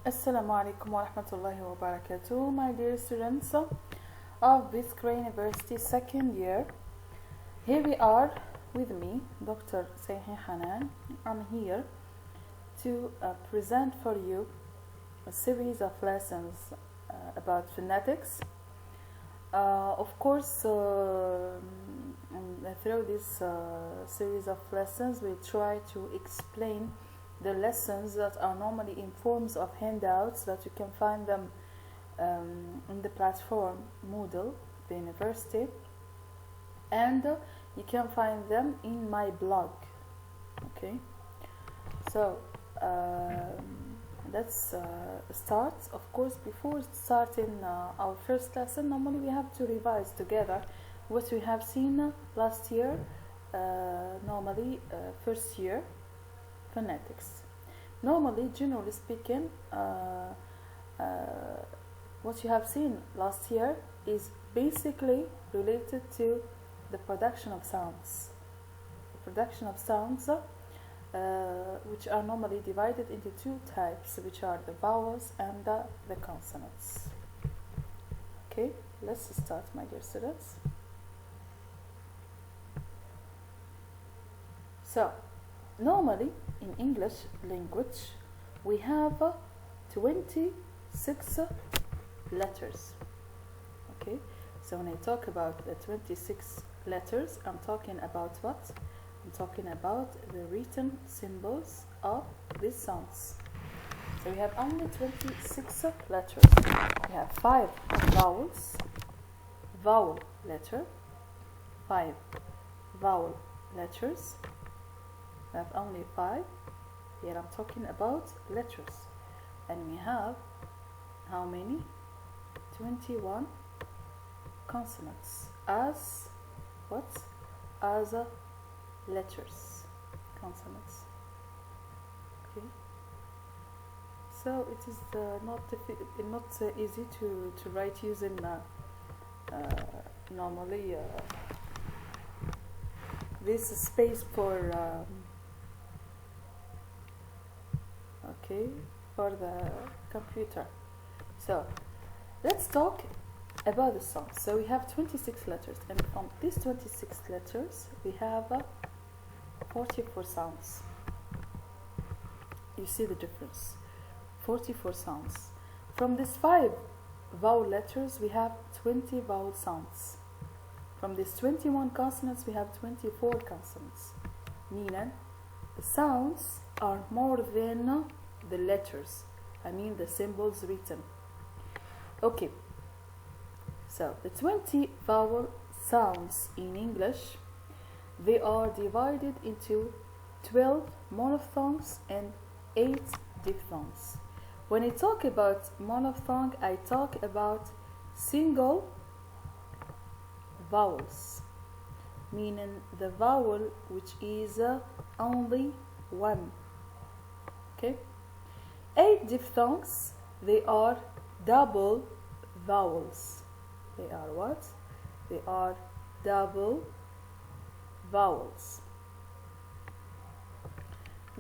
Assalamu alaikum wa rahmatullahi wa barakatuh, my dear students of Biskra University second year. Here we are with me, Dr. Sayhi Hanan. I'm here to present for you a series of lessons about phonetics. Of course, through this series of lessons, we try to explain the lessons that are normally in forms of handouts that you can find them in the platform Moodle, the university, and you can find them in my blog. Okay, so let's start. Of course, before starting our first lesson, normally we have to revise together what we have seen last year, normally first year phonetics. Normally, generally speaking, what you have seen last year is basically related to the production of sounds. The production of sounds, which are normally divided into two types, which are the vowels and the consonants. Okay, let's start, my dear students. So, normally in English language we have 26 letters. Okay, so when I talk about the 26 letters, I'm talking about what? I'm talking about the written symbols of these sounds. So we have only 26 letters. We have 5 vowels, vowel letter, 5 vowel letters. We have only 5. Here I'm talking about letters. And we have how many? 21 consonants as what? As letters. Consonants. Okay. So it is not easy to write using normally this space for for the computer. So let's talk about the sounds. So we have 26 letters, and from these 26 letters we have 44 sounds. You see the difference, 44 sounds. From these 5 vowel letters we have 20 vowel sounds. From these 21 consonants we have 24 consonants, meaning the sounds are more than the letters, I mean the symbols written. Okay, so the 20 vowel sounds in English, they are divided into 12 monophthongs and 8 diphthongs. When I talk about monophthong, I talk about single vowels, meaning the vowel which is only one. Okay, 8 diphthongs, they are double vowels. They are what? They are double vowels.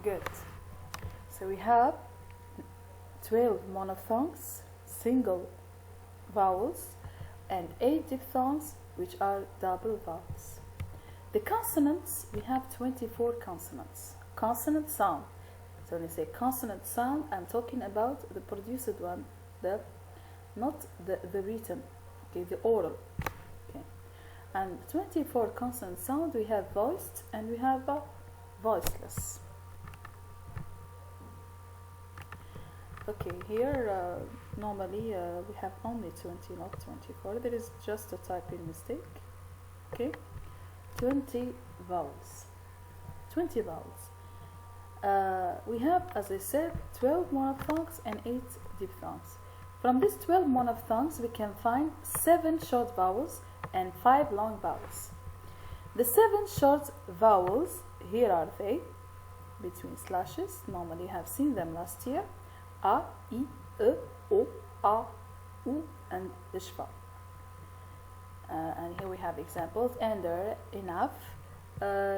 Good. So we have 12 monophthongs, single vowels, and 8 diphthongs, which are double vowels. The consonants, we have 24 consonants. Consonant sound. So when I say consonant sound, I'm talking about the produced one, not the written, okay, the oral. Okay. And 24 consonant sound, we have voiced and we have voiceless. Okay, here normally we have only 20, not 24. There is just a typing mistake. Okay, 20 vowels. 20 vowels. We have, as I said, 12 monophthongs and 8 diphthongs. From these 12 monophthongs, we can find 7 short vowels and 5 long vowels. The 7 short vowels, here are they, between slashes. Normally you have seen them last year. A, I, E, O, A, U, and Ishfa. And here we have examples: ender, enough,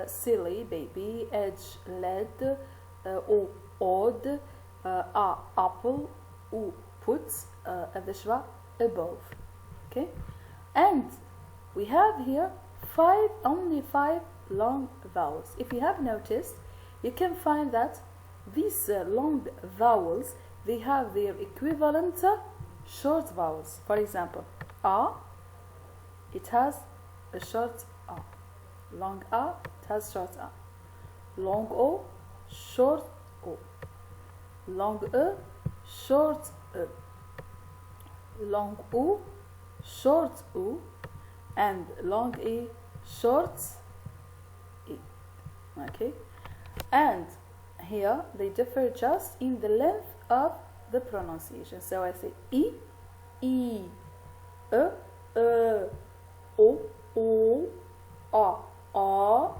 silly, baby, edge, lead, o, odd, a, apple, U puts the schwa above. Okay, and we have here only five long vowels. If you have noticed, you can find that these long vowels, they have their equivalent short vowels. For example, A, it has a short A. Long A, it has short A. Long O, short O. Long E, short E. Long U, short U. And long E, short E. Okay, and here they differ just in the length of the pronunciation. So I say I, E, O, A,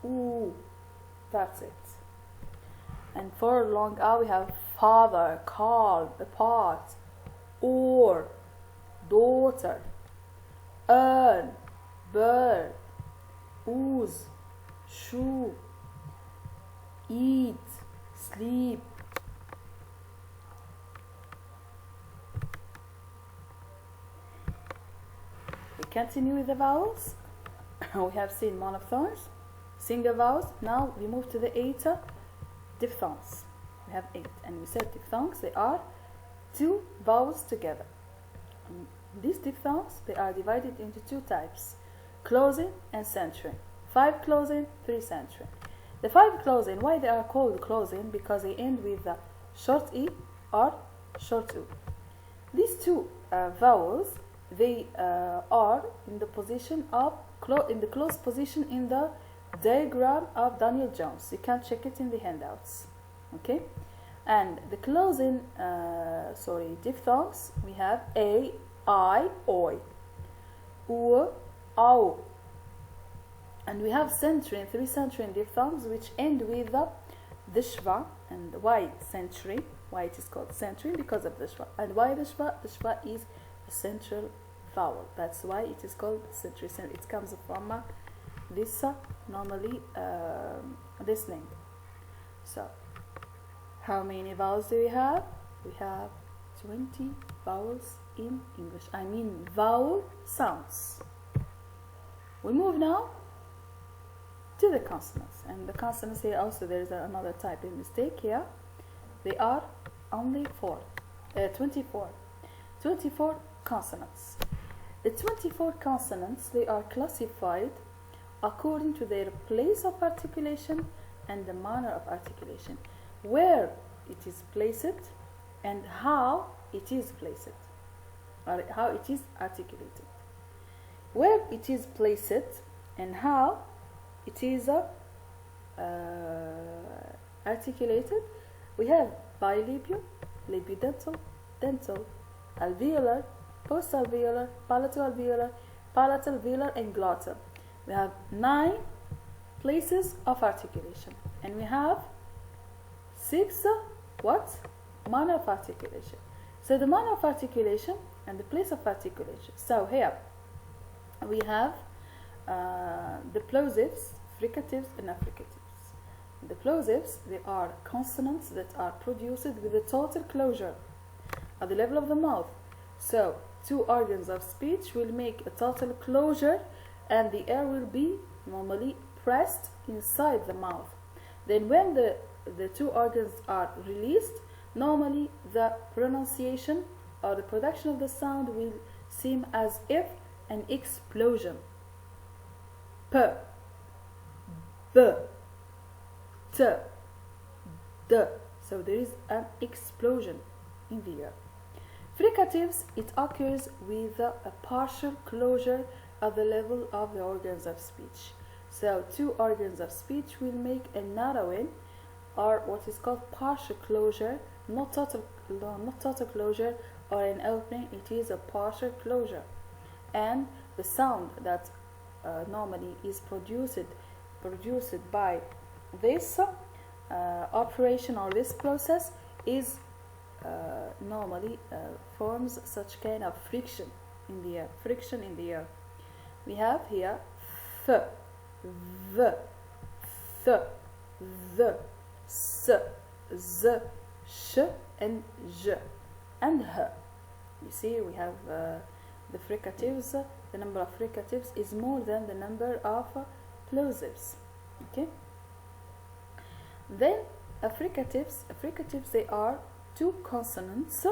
U. That's it. And for long A we have father, calm, apart, or, daughter, earn, bird, ooze, shoe, eat, sleep. We continue with the vowels. We have seen monophthongs, single vowels. Now we move to the 8 diphthongs. We have 8, and we said diphthongs, they are 2 vowels together. And these diphthongs, they are divided into 2 types, closing and centering. 5 closing, 3 centering. The 5 closing, why they are called closing? Because they end with the short E or short U. These 2 vowels, they are in the position of in the close position in the diagram of Daniel Jones. You can check it in the handouts. Okay, and the closing diphthongs, we have A, I, Oi, U, Au. And we have centering, 3 centering diphthongs which end with the schwa. And why centering? Why it is called centering? Because of the schwa. And why the schwa? The schwa is a central vowel. That's why it is called centering. It comes from this normally listening. So, how many vowels do we have? We have 20 vowels in English. I mean vowel sounds. We move now to the consonants, and the consonants here also there is another type of mistake here. They are only 24 consonants. The 24 consonants, they are classified according to their place of articulation and the manner of articulation, where it is placed and how it is placed, or how it is articulated. Where it is placed and how it is articulated, we have bilabial, labiodental, dental, alveolar, postalveolar, palatal-alveolar, palatal-velar, and glottal. We have 9 places of articulation, and we have 6 manner of articulation. So the manner of articulation and the place of articulation. So here we have the plosives, fricatives, and affricatives. The plosives, they are consonants that are produced with a total closure at the level of the mouth. So 2 organs of speech will make a total closure, and the air will be normally pressed inside the mouth. Then when the 2 organs are released, normally the pronunciation or the production of the sound will seem as if an explosion. P, B, T, D. So there is an explosion in the air. Fricatives, it occurs with a partial closure at the level of the organs of speech. So 2 organs of speech will make a narrowing, or what is called partial closure, not total closure or an opening. It is a partial closure, and the sound that normally is produced by this operation or this process is normally forms such kind of friction in the air. Friction in the air. We have here f, v, th, the, s, z, sh and j and h. You see, we have the fricatives. The number of fricatives is more than the number of plosives. Okay. Then fricatives, they are two consonants,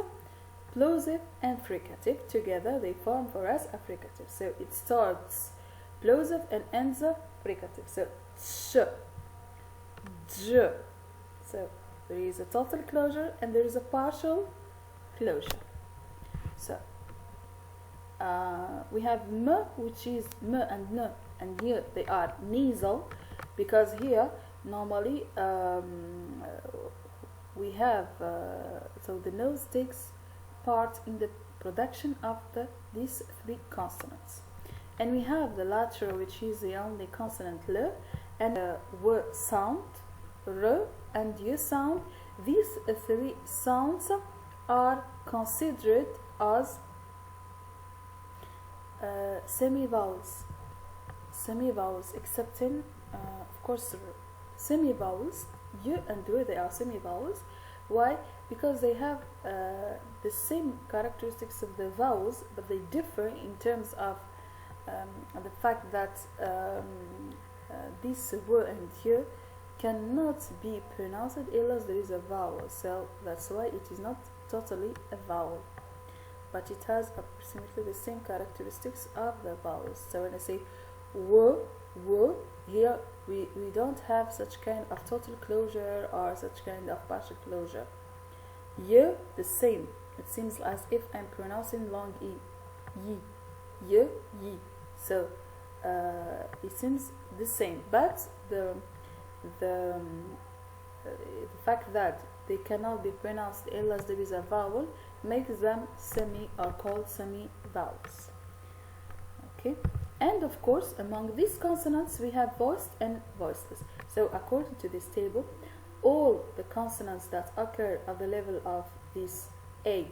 plosive and fricative. Together they form for us a fricative. So it starts plosive and ends fricative. So sh, j. So there is a total closure and there is a partial closure. So we have m, which is m and n and y. They are nasal because here normally we have so the nose takes part in the production of these three consonants, and we have the lateral, which is the only consonant l, and w sound, r and y sound. These three sounds are considered as semi-vowels, excepting of course semi-vowels. Y and w, they are semi-vowels. Why? Because they have the same characteristics of the vowels, but they differ in terms of the fact that this w and y cannot be pronounced unless there is a vowel. So that's why it is not totally a vowel, but it has approximately the same characteristics of the vowels. So when I say w, here we don't have such kind of total closure or such kind of partial closure. Y, the same. It seems as if I'm pronouncing long e, y, y, y. So it seems the same, but the fact that they cannot be pronounced unless there is a vowel makes them called semi-vowels. Okay. And of course, among these consonants we have voiced and voiceless. So according to this table, all the consonants that occur at the level of this A,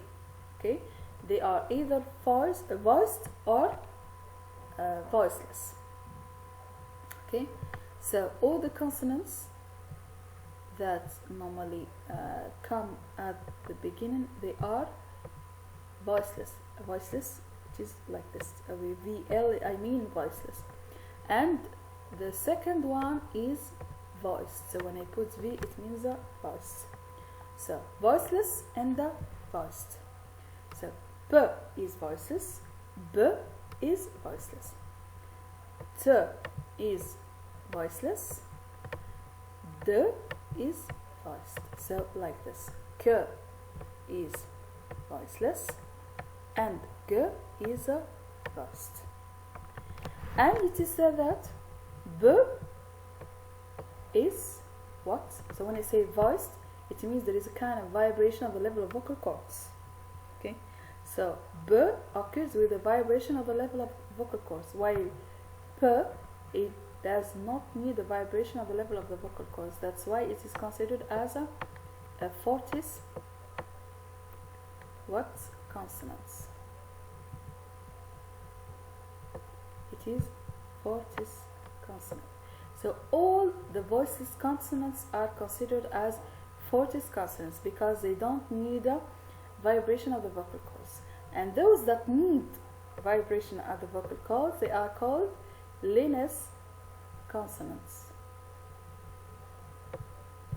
okay, they are either voiced or voiceless. Okay, so all the consonants that normally come at the beginning, they are voiceless. Voiceless, it is like this, with VL, I mean voiceless. And the second one is voiced. So when I put V, it means a voice. So voiceless and the voiced. So P is voiceless, B is voiceless, T is voiceless, D is voiced. So like this, K is voiceless and G is a voiced. And it is said that B is what? So when I say voiced, it means there is a kind of vibration of the level of vocal cords. Okay, so B occurs with a vibration of the level of vocal cords, while P, it does not need the vibration of the level of the vocal cords. That's why it is considered as a fortis what? Consonants. It is fortis consonant. So all the voiceless consonants are considered as fortis consonants because they don't need a vibration of the vocal cords. And those that need vibration of the vocal cords, they are called lineous consonants.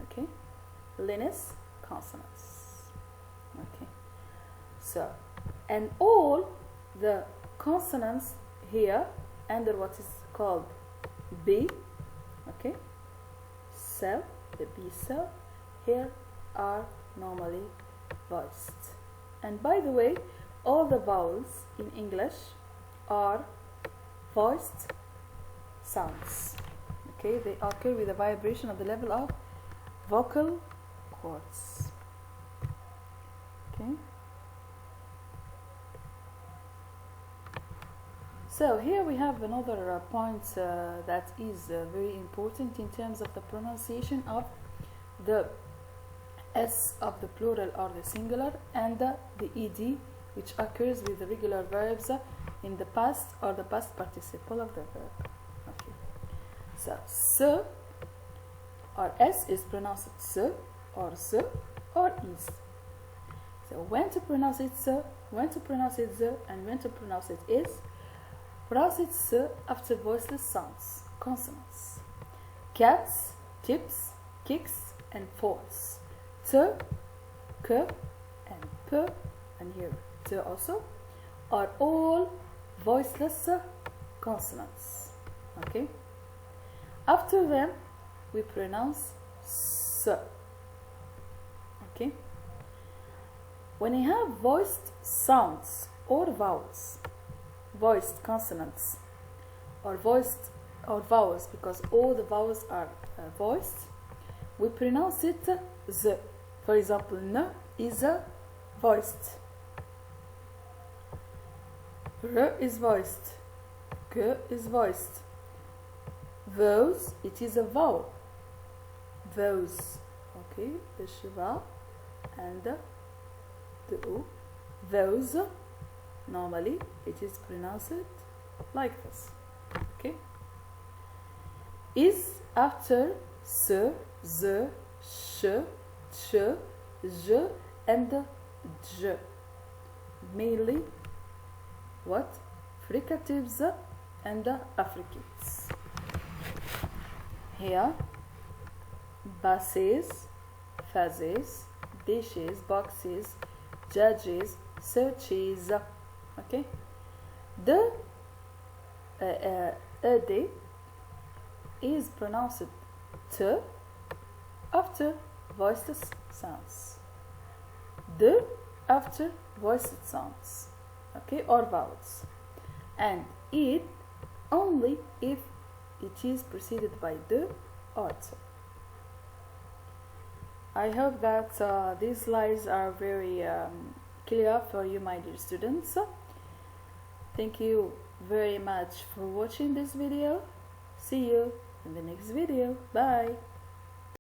Okay, lineous consonants. Okay, so and all the consonants here under what is called B, okay, cell, the B cell, here are normally voiced. And by the way, all the vowels in English are voiced sounds. Okay, they occur with a vibration of the level of vocal cords. Okay. So here we have another point that is very important in terms of the pronunciation of the S of the plural or the singular and the ed, which occurs with the regular verbs in the past or the past participle of the verb. Okay. So S or S is pronounced S or S, or is. So when to pronounce it s, when to pronounce it z, and when to pronounce it is. Pronounce it s after voiceless sounds, consonants. Cats, tips, kicks, and falls. T, k, and p, and here t also, are all voiceless consonants. Okay? After them, we pronounce s. Okay? When you have voiced sounds or vowels, voiced consonants, or voiced or vowels, because all the vowels are voiced, we pronounce it z. For example, n is voiced, r is voiced, g is voiced. Those, it is a vowel. Those, okay, the shiva and the u. Those, normally it is pronounced like this. Okay. Is after s, z, sh, ch, j, and j. Mainly what? Fricatives and affricates. Here, basses, phases, dishes, boxes, judges, searches. Okay. The d is pronounced t after voiced sounds. D after voiced sounds. Okay, or vowels. And it only if it is preceded by d or t. I hope that these slides are very clear for you, my dear students. Thank you very much for watching this video. See you in the next video. Bye.